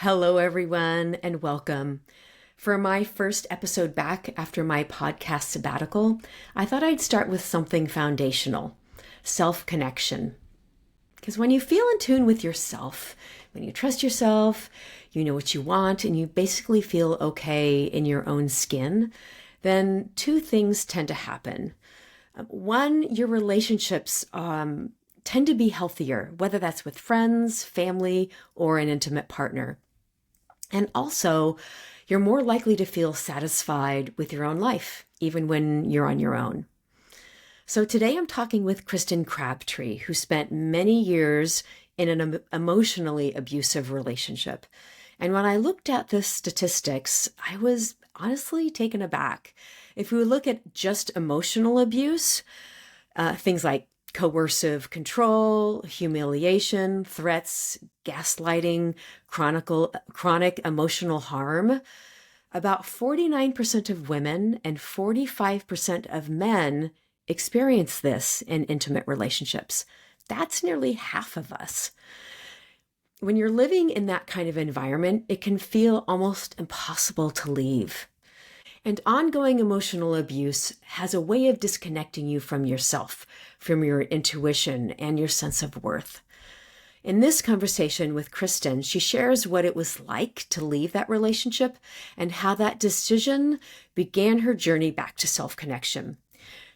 Hello, everyone, and welcome. For my first episode back after my podcast sabbatical, I thought I'd start with something foundational, self-connection. Because when you feel in tune with yourself, when you trust yourself, you know what you want, and you basically feel okay in your own skin, then two things tend to happen. One, your relationships tend to be healthier, whether that's with friends, family, or an intimate partner. And also, you're more likely to feel satisfied with your own life, even when you're on your own. So today I'm talking with Kristen Crabtree, who spent many years in an emotionally abusive relationship. And when I looked at the statistics, I was honestly taken aback. If we look at just emotional abuse, things like coercive control, humiliation, threats, gaslighting, chronic emotional harm, about 49% of women and 45% of men experience this in intimate relationships. That's nearly half of us. When you're living in that kind of environment, it can feel almost impossible to leave. And ongoing emotional abuse has a way of disconnecting you from yourself, from your intuition and your sense of worth. In this conversation with Kristen, she shares what it was like to leave that relationship and how that decision began her journey back to self-connection.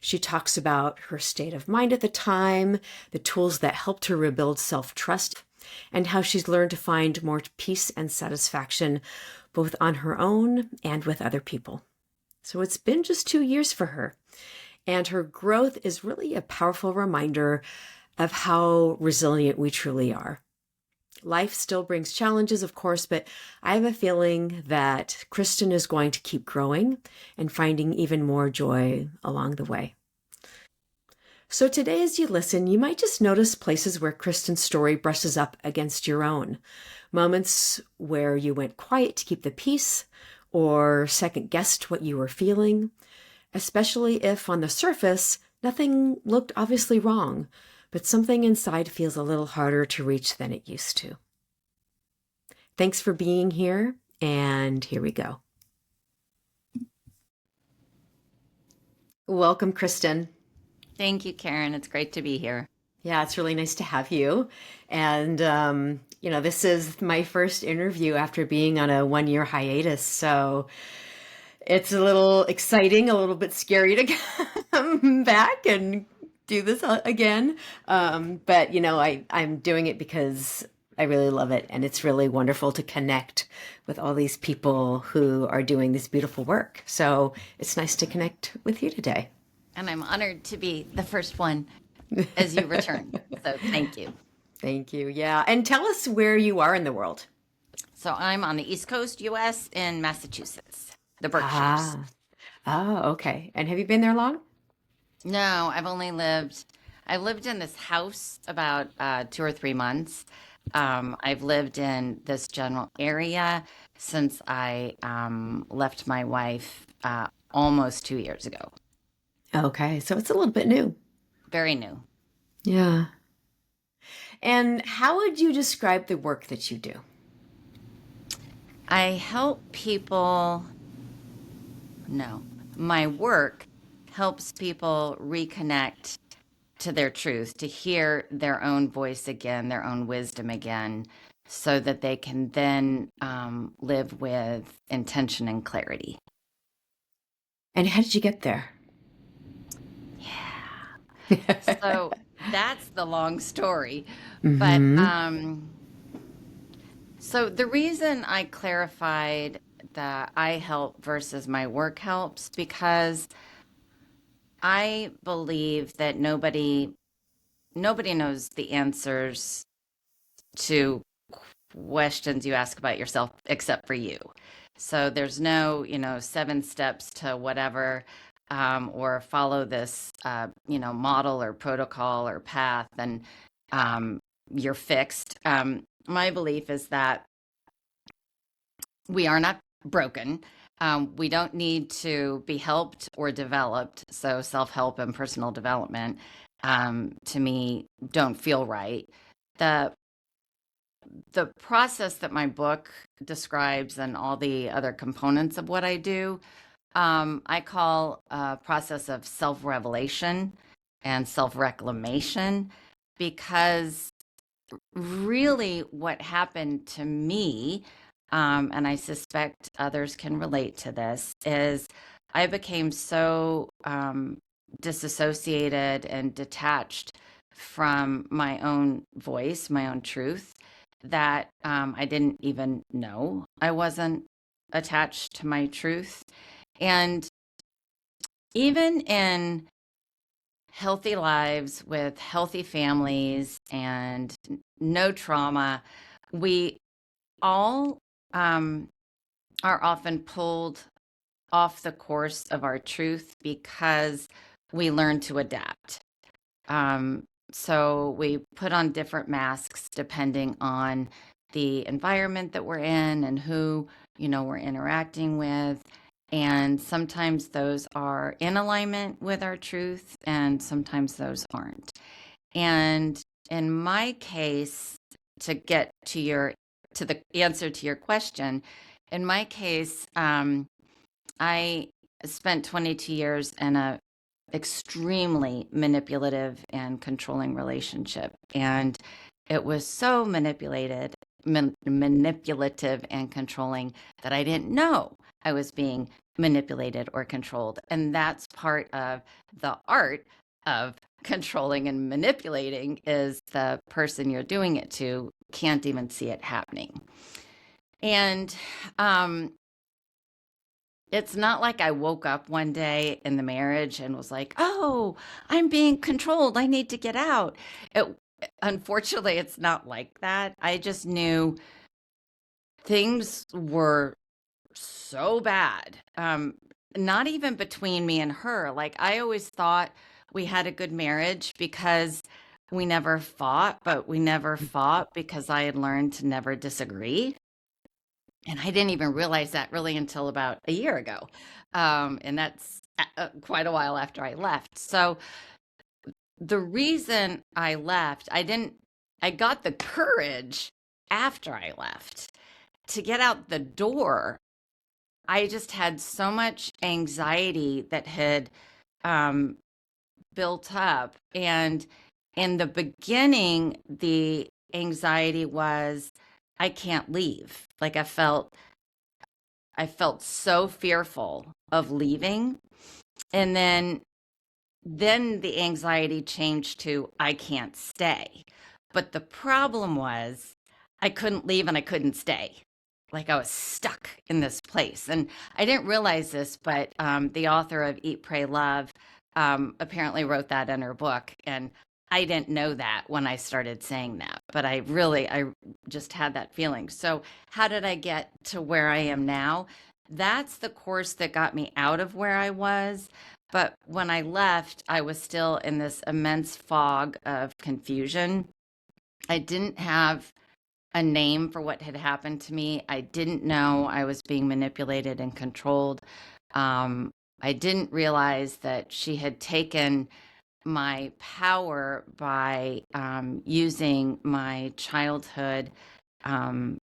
She talks about her state of mind at the time, the tools that helped her rebuild self-trust, and how she's learned to find more peace and satisfaction both on her own and with other people. So it's been just 2 years for her, and her growth is really a powerful reminder of how resilient we truly are. Life still brings challenges, of course, but I have a feeling that Kristen is going to keep growing and finding even more joy along the way. So today, as you listen, you might just notice places where Kristen's story brushes up against your own. Moments where you went quiet to keep the peace, or second-guessed what you were feeling, especially if on the surface, nothing looked obviously wrong, but something inside feels a little harder to reach than it used to. Thanks for being here, and here we go. Welcome, Kristen. Thank you, Karin. It's great to be here. Yeah, it's really nice to have you. And, this is my first interview after being on a 1-year hiatus. So it's a little exciting, a little bit scary to come back and do this again. But, I'm doing it because I really love it. And it's really wonderful to connect with all these people who are doing this beautiful work. So it's nice to connect with you today. And I'm honored to be the first one as you return. So thank you. Thank you. Yeah. And tell us where you are in the world. So I'm on the East Coast, US, in Massachusetts, the Berkshires. Okay. And have you been there long? No, I lived in this house about 2 or 3 months. I've lived in this general area since I left my wife almost 2 years ago. Okay. So it's a little bit new. Very new. Yeah. And how would you describe the work that you do? I help people. No, my work helps people reconnect to their truth, to hear their own voice again, their own wisdom again, so that they can then live with intention and clarity. And how did you get there? Yeah. So that's the long story. Mm-hmm. But so the reason I clarified that I help versus my work helps because I believe that nobody knows the answers to questions you ask about yourself except for you. So there's no, 7 steps to whatever, or follow this, model or protocol or path, and you're fixed. My belief is that we are not broken. We don't need to be helped or developed. So self-help and personal development, to me, don't feel right. The the process that my book describes and all the other components of what I do, I call a process of self-revelation and self-reclamation, because really what happened to me, and I suspect others can relate to this, is I became so disassociated and detached from my own voice, my own truth, that I didn't even know I wasn't attached to my truth. And even in healthy lives with healthy families and no trauma, we all are often pulled off the course of our truth because we learn to adapt. Um, so we put on different masks depending on the environment that we're in and who, we're interacting with. And sometimes those are in alignment with our truth, and sometimes those aren't. And in my case, to get to the answer to your question, in my case, I spent 22 years in a extremely manipulative and controlling relationship, and it was so manipulative and controlling that I didn't know I was being manipulated or controlled. And that's part of the art of controlling and manipulating, is the person you're doing it to can't even see it happening. And it's not like I woke up one day in the marriage and was like, oh, I'm being controlled, I need to get out. Unfortunately, it's not like that. I just knew things were so bad. Not even between me and her. Like, I always thought we had a good marriage because we never fought, but we never fought because I had learned to never disagree. And I didn't even realize that really until about a year ago. And that's quite a while after I left. So the reason I left, I got the courage after I left to get out the door. I just had so much anxiety that had built up. And in the beginning, the anxiety was, I can't leave. Like, I felt so fearful of leaving. And then the anxiety changed to, I can't stay. But the problem was, I couldn't leave and I couldn't stay. Like, I was stuck in this place. And I didn't realize this, but the author of Eat, Pray, Love apparently wrote that in her book. And I didn't know that when I started saying that, but I just had that feeling. So how did I get to where I am now? That's the course that got me out of where I was. But when I left, I was still in this immense fog of confusion. I didn't have a name for what had happened to me. I didn't know I was being manipulated and controlled. I didn't realize that she had taken my power by using my childhood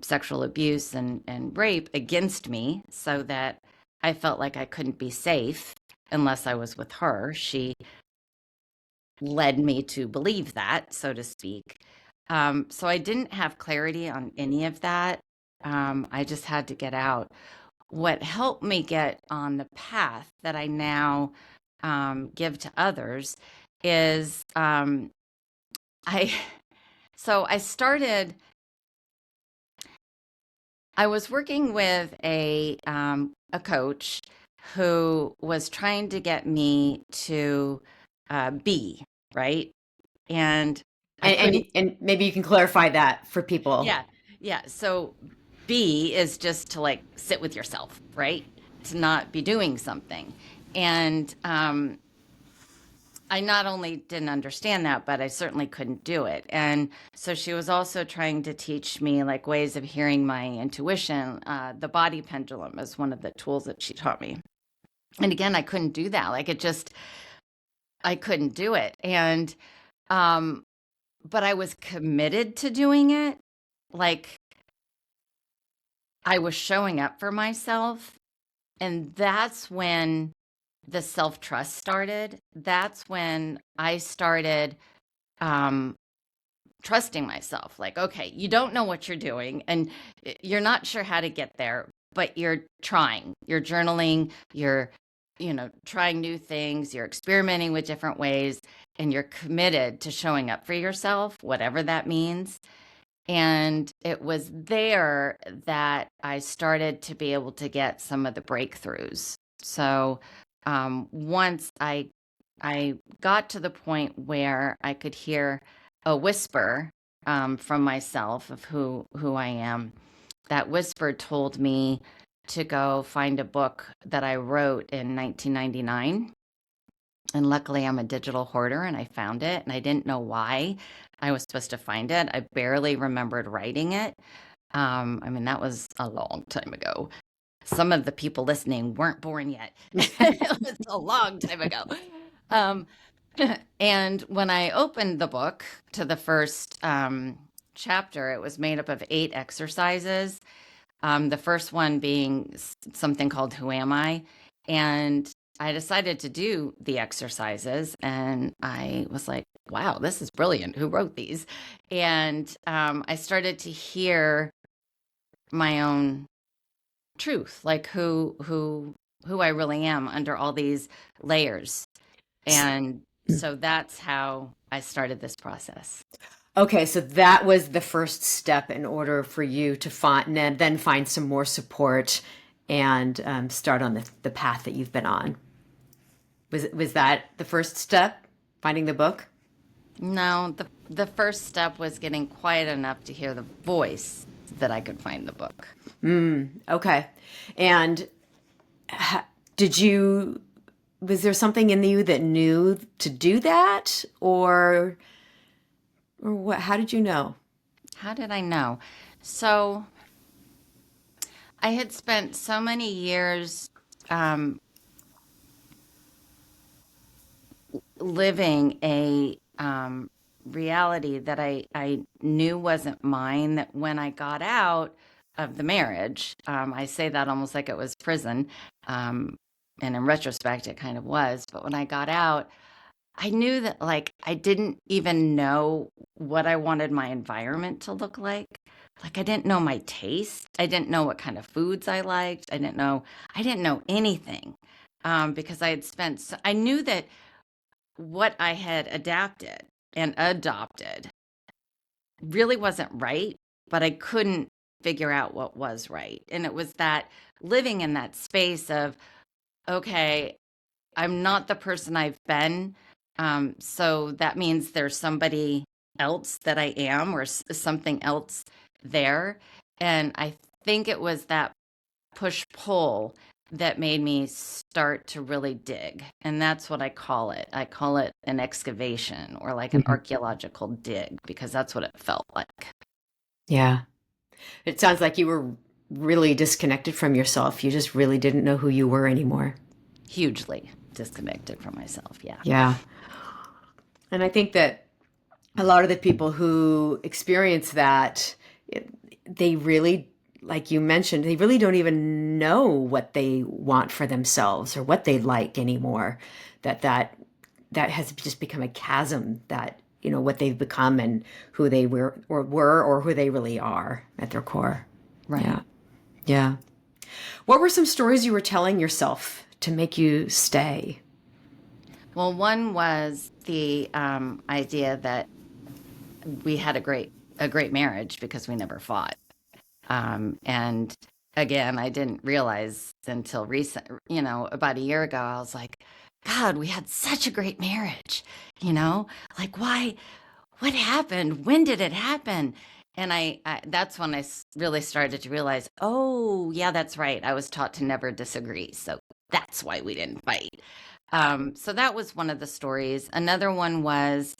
sexual abuse and rape against me, so that I felt like I couldn't be safe unless I was with her. She led me to believe that, so to speak. So I didn't have clarity on any of that. I just had to get out. What helped me get on the path that I now give to others is I so I started. I was working with a coach who was trying to get me to be right, and I couldn't. And maybe you can clarify that for people. Yeah, yeah. So be is just to, like, sit with yourself, right? To not be doing something, and I not only didn't understand that, but I certainly couldn't do it. And so she was also trying to teach me, like, ways of hearing my intuition. The body pendulum is one of the tools that she taught me. And again, I couldn't do that. Like, I couldn't do it. And, but I was committed to doing it. like I was showing up for myself. And that's when the self-trust started. That's when I started um, trusting myself. Like, okay, you don't know what you're doing and you're not sure how to get there, but you're trying. You're journaling, you're, trying new things, you're experimenting with different ways, and you're committed to showing up for yourself, whatever that means. And it was there that I started to be able to get some of the breakthroughs. So once I got to the point where I could hear a whisper from myself of who I am, that whisper told me to go find a book that I wrote in 1999. And luckily, I'm a digital hoarder and I found it. And I didn't know why I was supposed to find it. I barely remembered writing it. I mean, that was a long time ago. Some of the people listening weren't born yet. It was a long time ago. Um, and when I opened the book to the first chapter, it was made up of 8 exercises. The first one being something called Who Am I? And I decided to do the exercises and I was like, wow, this is brilliant. Who wrote these? And I started to hear my own truth, like who I really am under all these layers. And so that's how I started this process. Okay, so that was the first step in order for you to find and then find some more support and start on the path that you've been on. Was that the first step, finding the book? No, the first step was getting quiet enough to hear the voice that I could find the book. Okay. And did you, was there something in you that knew to do that or what, how did you know? How did I know? So I had spent so many years um, living a reality that I knew wasn't mine, that when I got out of the marriage, I say that almost like it was prison. And in retrospect, it kind of was. But when I got out, I knew that like I didn't even know what I wanted my environment to look like. Like I didn't know my taste. I didn't know what kind of foods I liked. I didn't know anything. Because I had spent, I knew that what I had adapted and adopted really wasn't right, but I couldn't figure out what was right. And it was that living in that space of, okay, I'm not the person I've been. So that means there's somebody else that I am or something else there. And I think it was that push pull that made me start to really dig. And that's what I call it. I call it an excavation or like an Mhm. archaeological dig because that's what it felt like. Yeah. It sounds like you were really disconnected from yourself. You just really didn't know who you were anymore. Hugely disconnected from myself. Yeah. Yeah. And I think that a lot of the people who experience that, they really, like you mentioned, they really don't even know what they want for themselves or what they like anymore. That has just become a chasm that, what they've become and who they were or who they really are at their core. Right. Yeah. Yeah. What were some stories you were telling yourself to make you stay? Well, one was the idea that we had a great marriage because we never fought. And again, I didn't realize until recent, about a year ago, I was like, God, we had such a great marriage, like what happened? When did it happen? And that's when really started to realize, oh, yeah, that's right. I was taught to never disagree. So that's why we didn't fight. So that was one of the stories. Another one was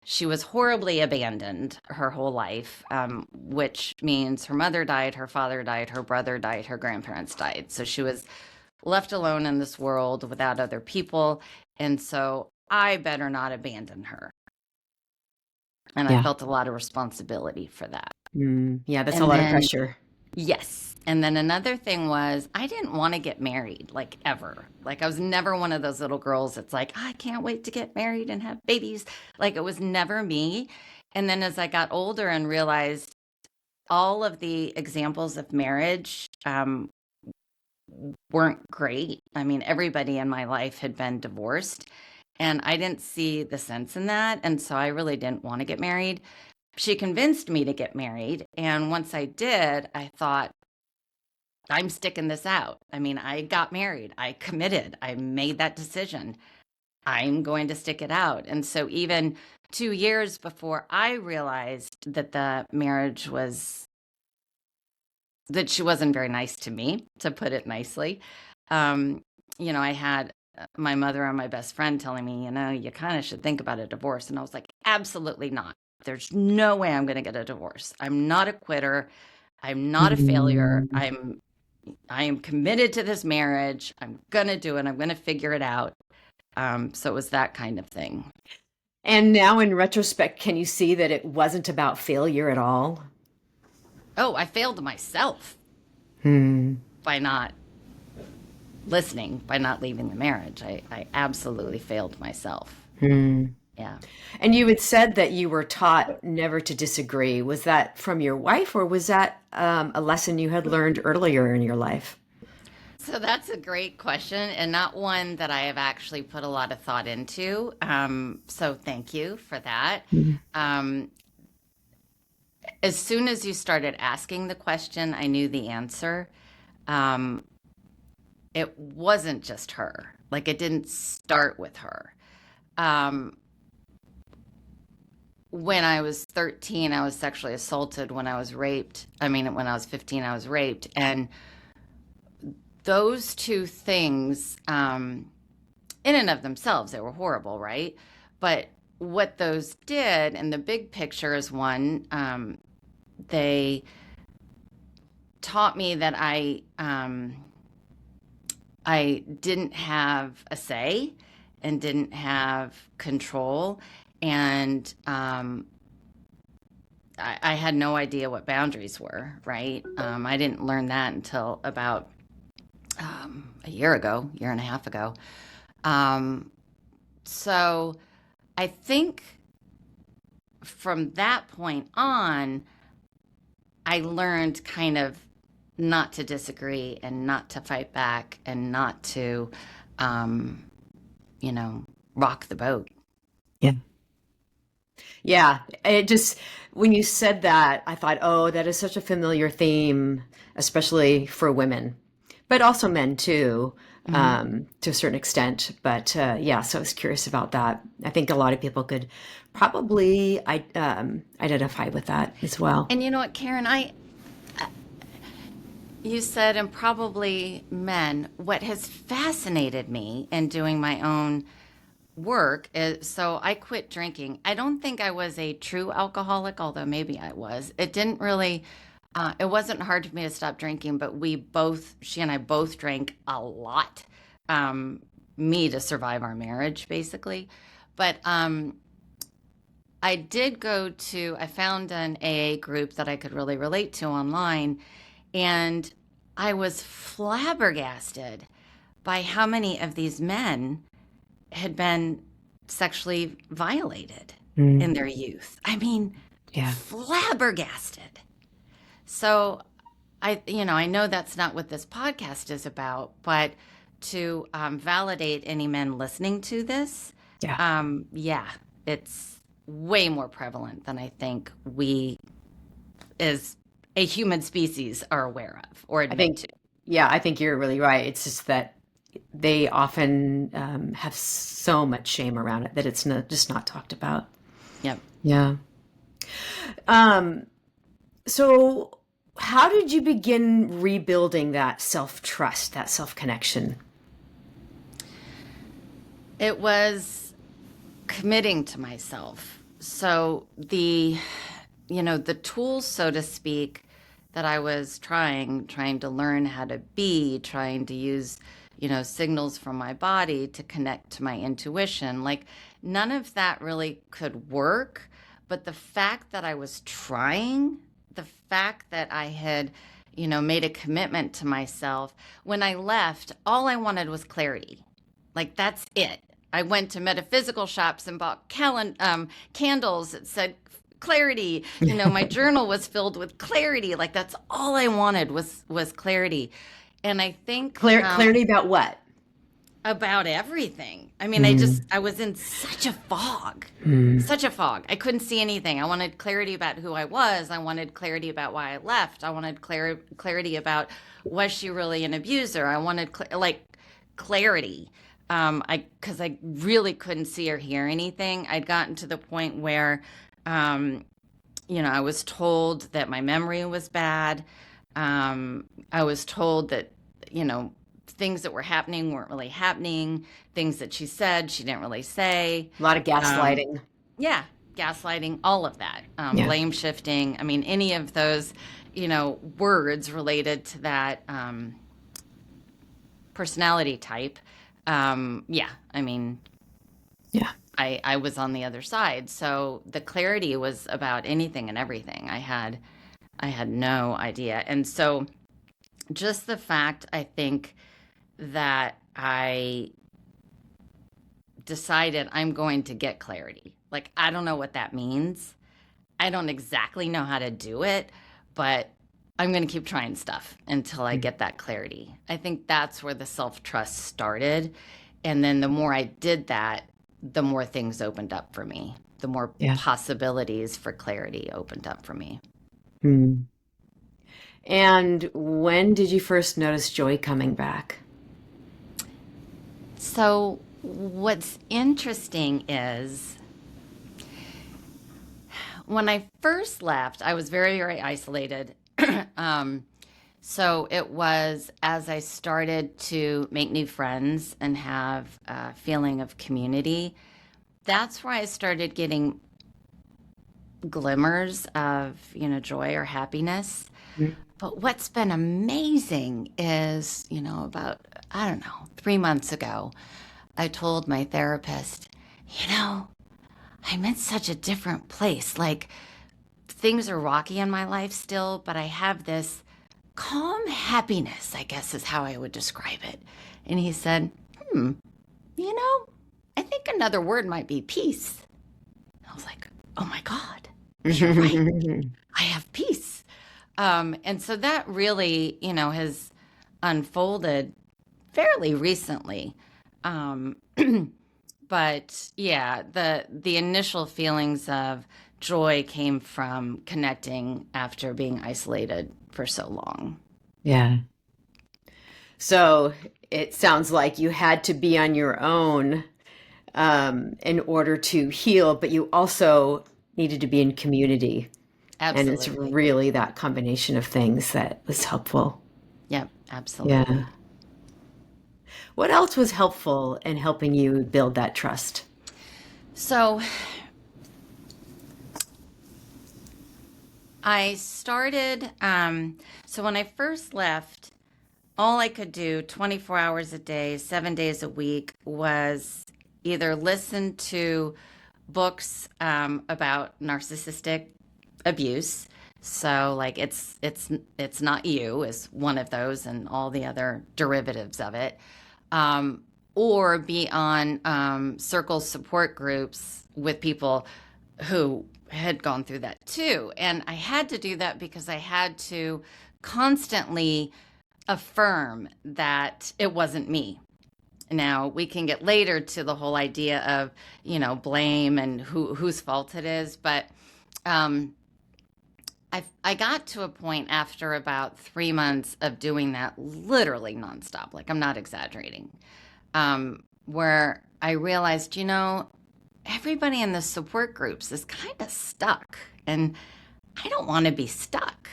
she was horribly abandoned her whole life, which means her mother died, her father died, her brother died, her grandparents died. So she was left alone in this world without other people. And so I better not abandon her. And I Yeah. felt a lot of responsibility for that. Yeah, that's a And lot of then, pressure. yes. And then another thing was, I didn't want to get married, like ever. Like, I was never one of those little girls that's like, I can't wait to get married and have babies. Like, it was never me. And then as I got older and realized all of the examples of marriage weren't great. I mean, everybody in my life had been divorced, and I didn't see the sense in that. And so I really didn't want to get married. She convinced me to get married. And once I did, I thought, I'm sticking this out. I mean, I got married, I committed, I made that decision. I'm going to stick it out. And so even 2 years before I realized that the marriage was, that she wasn't very nice to me, to put it nicely, um, I had my mother and my best friend telling me, you kind of should think about a divorce. And I was like, absolutely not. There's no way I'm going to get a divorce. I'm not a quitter. I'm not a failure. Mm. I am committed to this marriage. I'm going to do it. I'm going to figure it out. So it was that kind of thing. And now in retrospect, can you see that it wasn't about failure at all? Oh, I failed myself Hmm. by not listening, by not leaving the marriage. I absolutely failed myself. Hmm. Yeah. And you had said that you were taught never to disagree. Was that from your wife, or was that a lesson you had learned earlier in your life? So that's a great question, and not one that I have actually put a lot of thought into. So thank you for that. Mhm. Um, as soon as you started asking the question, I knew the answer. Um, it wasn't just her. Like, it didn't start with her. Um, when I was 13, I was sexually assaulted. When I was raped, I mean, when I was 15, I was raped. And those two things, in and of themselves, they were horrible, right? But what those did, and the big picture is one, they taught me that I didn't have a say and didn't have control, and I had no idea what boundaries were. Right? I didn't learn that until about a year and a half ago. Um, so I think from that point on, I learned kind of not to disagree and not to fight back and not to, um, rock the boat. Yeah. Yeah. It just, when you said that, I thought, oh, that is such a familiar theme, especially for women, but also men too, Mhm. to a certain extent. But yeah, so I was curious about that. I think a lot of people could probably identify with that as well. And you know what, Karen, you said, and probably men, what has fascinated me in doing my own work is, so I quit drinking. I don't think I was a true alcoholic, although maybe I was. It didn't really, it wasn't hard for me to stop drinking, but she and I both drank a lot, um, me to survive our marriage, basically. But I found an AA group that I could really relate to online, and I was flabbergasted by how many of these men had been sexually violated in Mm. their youth. I mean, Yeah. flabbergasted. So I know that's not what this podcast is about, but to validate any men listening to this, Yeah. yeah, it's way more prevalent than I think we as a human species are aware of or I admit think, to. yeah, I think you're really right. It's just that they often have so much shame around it that it's just not talked about. Yep. Yeah. Um, so how did you begin rebuilding that self-trust, that self-connection? It was committing to myself. So the tools, so to speak, that I was trying to learn how to be, trying to use, signals from my body to connect to my intuition, like none of that really could work. But the fact that I was trying, the fact that I had, made a commitment to myself, when I left, all I wanted was clarity. Like, that's it. I went to metaphysical shops and bought candles that said clarity. My journal was filled with clarity. Like, that's all I wanted was clarity. And I think Clarity about what? about everything. I mean, Mm. I was in such a fog, Mm. such a fog. I couldn't see anything. I wanted clarity about who I was. I wanted clarity about why I left. I wanted clarity about, was she really an abuser? I wanted clarity. Because I really couldn't see or hear anything. I'd gotten to the point where, I was told that my memory was bad. I was told that, things that were happening weren't really happening. Things that she said, she didn't really say. A lot of gaslighting. Yeah, gaslighting, all of that. Yeah. Blame shifting. I mean, any of those, words related to that personality type. Yeah, I mean, Yeah. I was on the other side. So the clarity was about anything and everything. I had no idea. And so just the fact, I think, that I decided I'm going to get clarity. Like, I don't know what that means. I don't exactly know how to do it, but I'm going to keep trying stuff until I get that clarity. I think that's where the self-trust started. And then the more I did that, the more things opened up for me. The more possibilities for clarity opened up for me. Hmm. And when did you first notice joy coming back? So what's interesting is when I first left, I was very, very isolated. So it was as I started to make new friends and have a feeling of community, that's where I started getting glimmers of, joy or happiness. Mm. But what's been amazing is, about, 3 months ago, I told my therapist, I'm in such a different place. Like, things are rocky in my life still, but I have this calm happiness, I guess is how I would describe it. And he said, I think another word might be peace. And I was like, oh my God, you're right. I have peace. And so that really, has unfolded fairly recently. But yeah, the initial feelings of joy came from connecting after being isolated for so long. Yeah. So it sounds like you had to be on your own in order to heal, but you also needed to be in community. And it's Absolutely. really that combination of things that was helpful. Yep, absolutely. Yeah. What else was helpful in helping you build that trust? So I started, so when I first left, all I could do 24 hours a day, 7 days a week was either listen to books about narcissistic abuse. So like it's not you is one of those and all the other derivatives of it. Or be on circle support groups with people who had gone through that too. And I had to do that because I had to constantly affirm that it wasn't me. Now we can get later to the whole idea of, blame and whose fault it is. But I got to a point after about 3 months of doing that literally nonstop, like I'm not exaggerating, where I realized, everybody in the support groups is kind of stuck and I don't want to be stuck.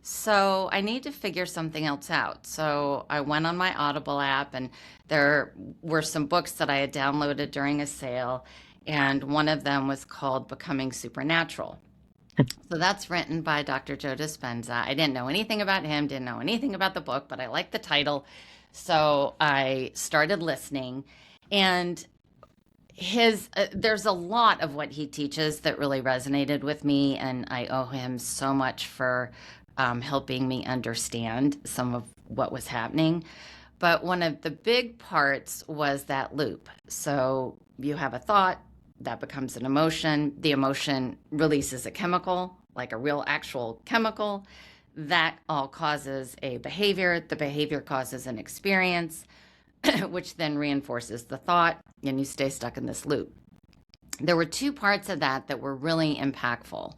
So I need to figure something else out. So I went on my Audible app and there were some books that I had downloaded during a sale. And one of them was called Becoming Supernatural. So that's written by Dr. Joe Dispenza. I didn't know anything about him, didn't know anything about the book, but I liked the title. So I started listening. And there's a lot of what he teaches that really resonated with me, and I owe him so much for helping me understand some of what was happening. But one of the big parts was that loop. So you have a thought that becomes an emotion. The emotion releases a chemical, like a real actual chemical. That all causes a behavior. The behavior causes an experience, which then reinforces the thought, and you stay stuck in this loop. There were two parts of that that were really impactful.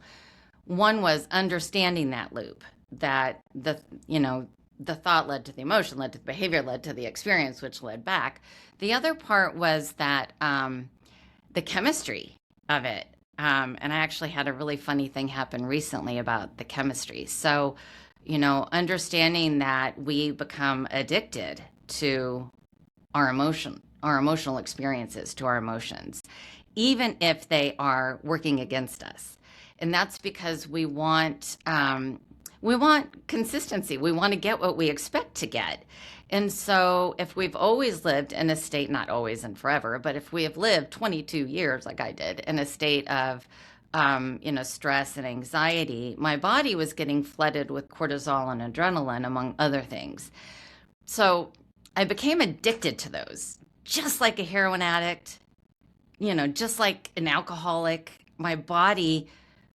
One was understanding that loop, that the thought led to the emotion, led to the behavior, led to the experience, which led back. The other part was that the chemistry of it. And I actually had a really funny thing happen recently about the chemistry. So, understanding that we become addicted to our emotional experiences, to our emotions, even if they are working against us. And that's because we want consistency. We want to get what we expect to get. And so if we've always lived in a state, not always and forever, but if we have lived 22 years, like I did, in a state of, stress and anxiety, my body was getting flooded with cortisol and adrenaline, among other things. So I became addicted to those, just like a heroin addict, just like an alcoholic. My body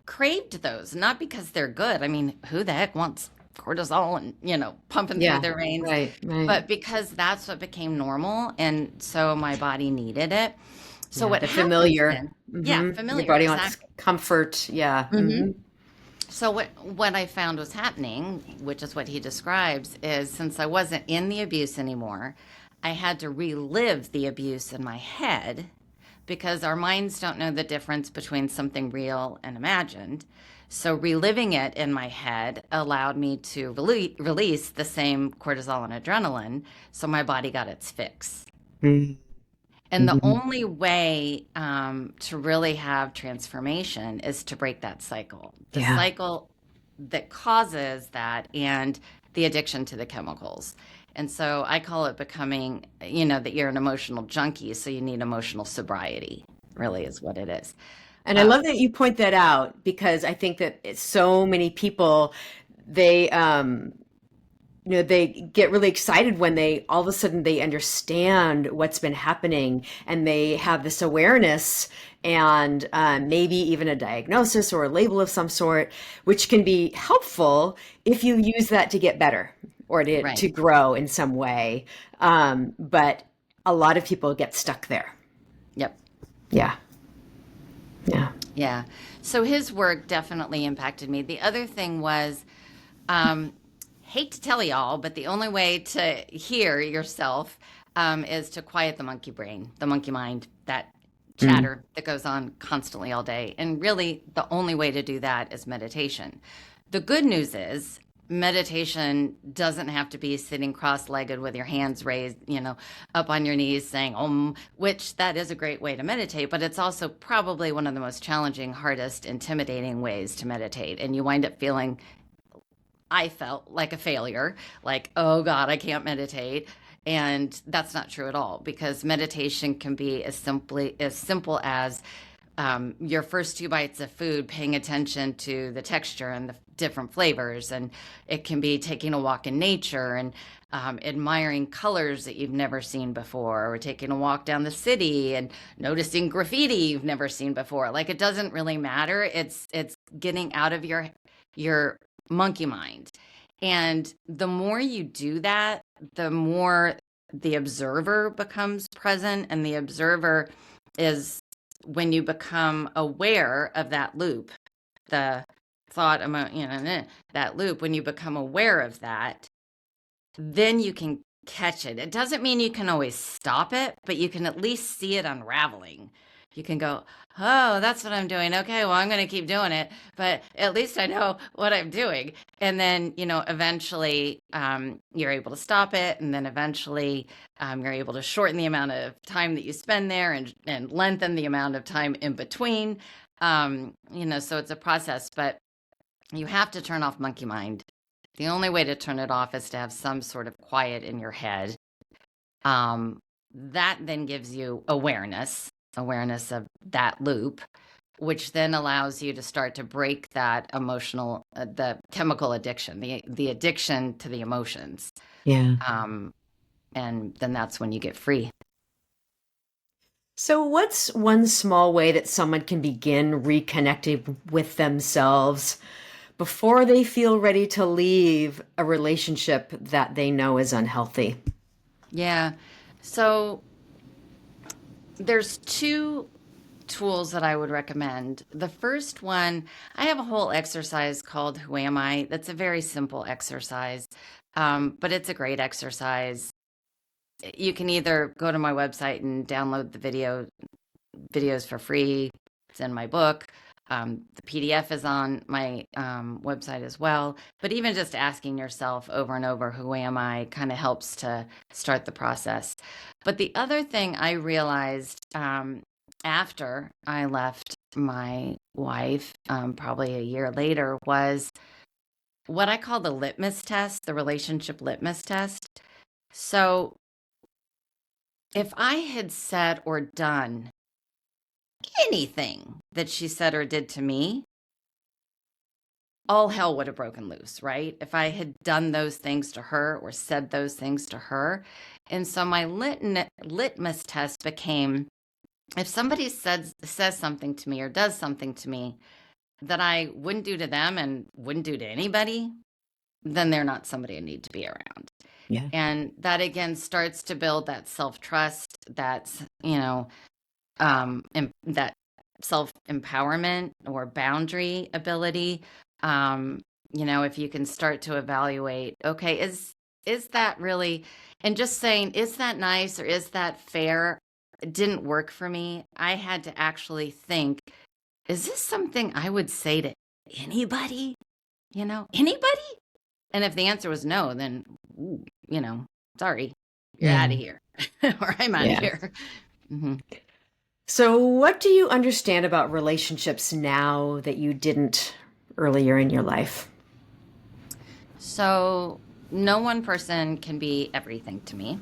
craved those, not because they're good. I mean, who the heck wants cortisol and, pumping through Yeah, their veins? right, right. But because that's what became normal. And so my body needed it. So Yeah, what the happens familiar. then? Yeah, Hmm. Your familiar, body wants exactly. comfort. Yeah. hmm Hmm. So what I found was happening, which is what he describes, is since I wasn't in the abuse anymore, I had to relive the abuse in my head because our minds don't know the difference between something real and imagined. So reliving it in my head allowed me to release the same cortisol and adrenaline, so my body got its fix. And the Hmm. only way to really have transformation is to break that cycle, the Yeah. cycle that causes that and the addiction to the chemicals. And so I call it becoming, that you're an emotional junkie. So you need emotional sobriety, really, is what it is. And I Uh, love that you point that out because I think that so many people, they they get really excited when they all of a sudden they understand what's been happening and they have this awareness and maybe even a diagnosis or a label of some sort, which can be helpful if you use that to get better or to right. grow in some way. But a lot of people get stuck there. Yep. Yeah. Yeah. Yeah. So his work definitely impacted me. The other thing was, um, hate to tell y'all, but the only way to hear yourself is to quiet the monkey brain, the monkey mind, that Mm. chatter that goes on constantly all day. And really, the only way to do that is meditation. The good news is, meditation doesn't have to be sitting cross-legged with your hands raised, up on your knees saying which that is a great way to meditate, but it's also probably one of the most challenging, hardest, intimidating ways to meditate. And you wind up feeling, I felt like a failure, like, oh God, I can't meditate. And that's not true at all, because meditation can be as simple as your first two bites of food, paying attention to the texture and the different flavors. And it can be taking a walk in nature and admiring colors that you've never seen before, or taking a walk down the city and noticing graffiti you've never seen before. Like, it doesn't really matter. It's getting out of your monkey mind. And the more you do that, the more the observer becomes present. And the observer is when you become aware of that loop, the thought, that loop, when you become aware of that, then you can catch it. It doesn't mean you can always stop it, but you can at least see it unraveling. You can go, oh, that's what I'm doing. Okay, well, I'm going to keep doing it, but at least I know what I'm doing. And then, eventually you're able to stop it. And then eventually you're able to shorten the amount of time that you spend there and lengthen the amount of time in between. So it's a process, but you have to turn off monkey mind. The only way to turn it off is to have some sort of quiet in your head. That then gives you awareness. awareness of that loop, which then allows you to start to break that emotional, the chemical addiction, the addiction to the emotions. Yeah. And then that's when you get free. So, what's one small way that someone can begin reconnecting with themselves before they feel ready to leave a relationship that they know is unhealthy? Yeah. So there's two tools that I would recommend. The first one, I have a whole exercise called Who Am I? That's a very simple exercise, but it's a great exercise. You can either go to my website and download the videos for free. It's in my book. The PDF is on my website as well. But even just asking yourself over and over, who am I, kind of helps to start the process. But the other thing I realized after I left my wife, probably a year later, was what I call the litmus test, the relationship litmus test. So if I had said or done anything that she said or did to me, all hell would have broken loose, right? If I had done those things to her or said those things to her. And so my litmus test became, if somebody says something to me or does something to me that I wouldn't do to them and wouldn't do to anybody, then they're not somebody I need to be around. Yeah. And that again starts to build that self-trust, that's, that self-empowerment or boundary ability. If you can start to evaluate, okay, is that really, and just saying, is that nice or is that fair? It didn't work for me. I had to actually think, is this something I would say to anybody? Anybody? And if the answer was no, then, ooh, sorry, you're out of Yeah. here, or I'm out of Yeah. here. Hmm. So, what do you understand about relationships now that you didn't earlier in your life? So, no one person can be everything to me.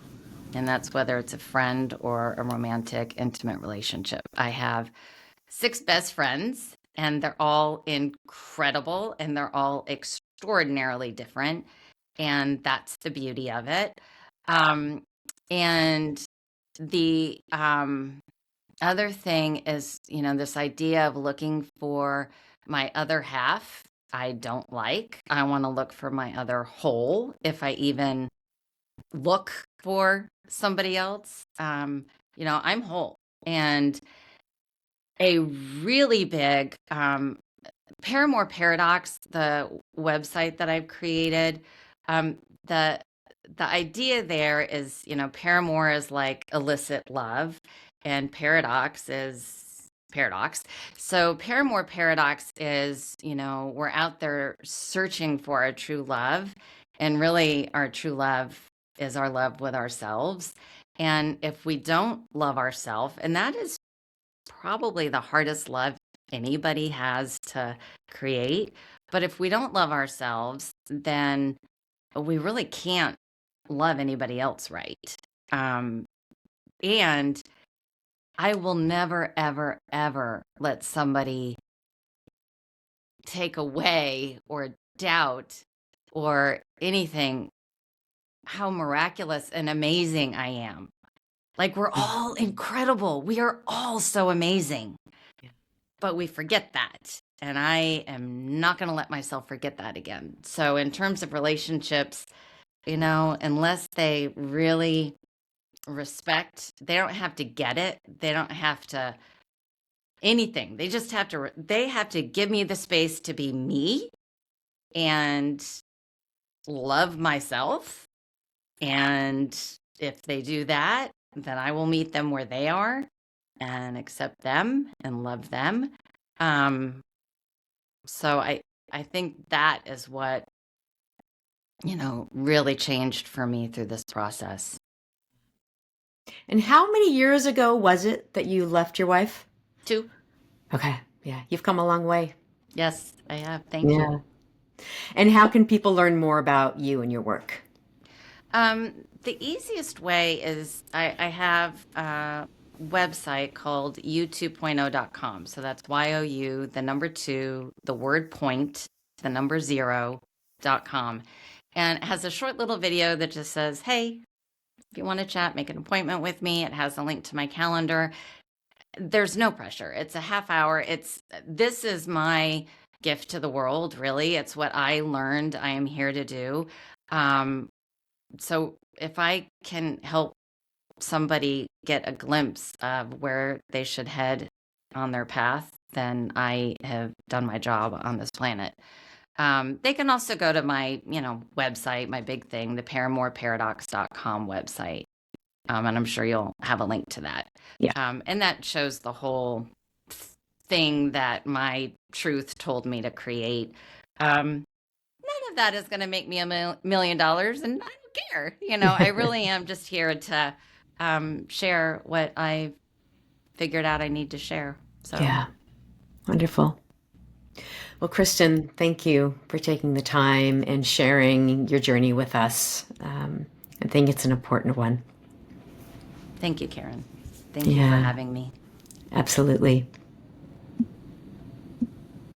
And that's whether it's a friend or a romantic, intimate relationship. I have 6 best friends, and they're all incredible and they're all extraordinarily different. And that's the beauty of it. Um, and the other thing is, this idea of looking for my other half, I don't like. I want to look for my other whole if I even look for somebody else. I'm whole. And a really big Paramour Paradox, the website that I've created, the idea there is, paramour is like illicit love, and paradox is paradox. So Paramour Paradox is, we're out there searching for our true love, and really our true love is our love with ourselves. And if we don't love ourselves, and that is probably the hardest love anybody has to create. But if we don't love ourselves, then we really can't love anybody else right. Um, and I will never, ever, ever let somebody take away or doubt or anything how miraculous and amazing I am. Like, we're all incredible. We are all so amazing. But we forget that. And I am not going to let myself forget that again. So, in terms of relationships, unless they really respect, they don't have to get it. They don't have to anything. They just they have to give me the space to be me and love myself. And if they do that, then I will meet them where they are and accept them and love them. So I think that is what, really changed for me through this process. And how many years ago was it that you left your wife? 2. Okay. Yeah. You've come a long way. Yes, I have. Thank you. Yeah. And how can people learn more about you and your work? The easiest way is I have website called you2.0.com. So that's YOU, the number two, the word point, the number 0.com. And it has a short little video that just says, hey, if you want to chat, make an appointment with me. It has a link to my calendar. There's no pressure. It's a half hour. This is my gift to the world, really. It's what I learned I am here to do. So if I can help somebody get a glimpse of where they should head on their path, then I have done my job on this planet. They can also go to my, website, my big thing, the paramourparadox.com website. And I'm sure you'll have a link to that. Yeah. And that shows the whole thing that my truth told me to create. None of that is going to make me $1 million, and I don't care. I really am just here to share what I figured out I need to share. So Yeah. Wonderful. Well, Kristen, thank you for taking the time and sharing your journey with us. I think it's an important one. Thank you, Karin. Thank you for having me. Absolutely.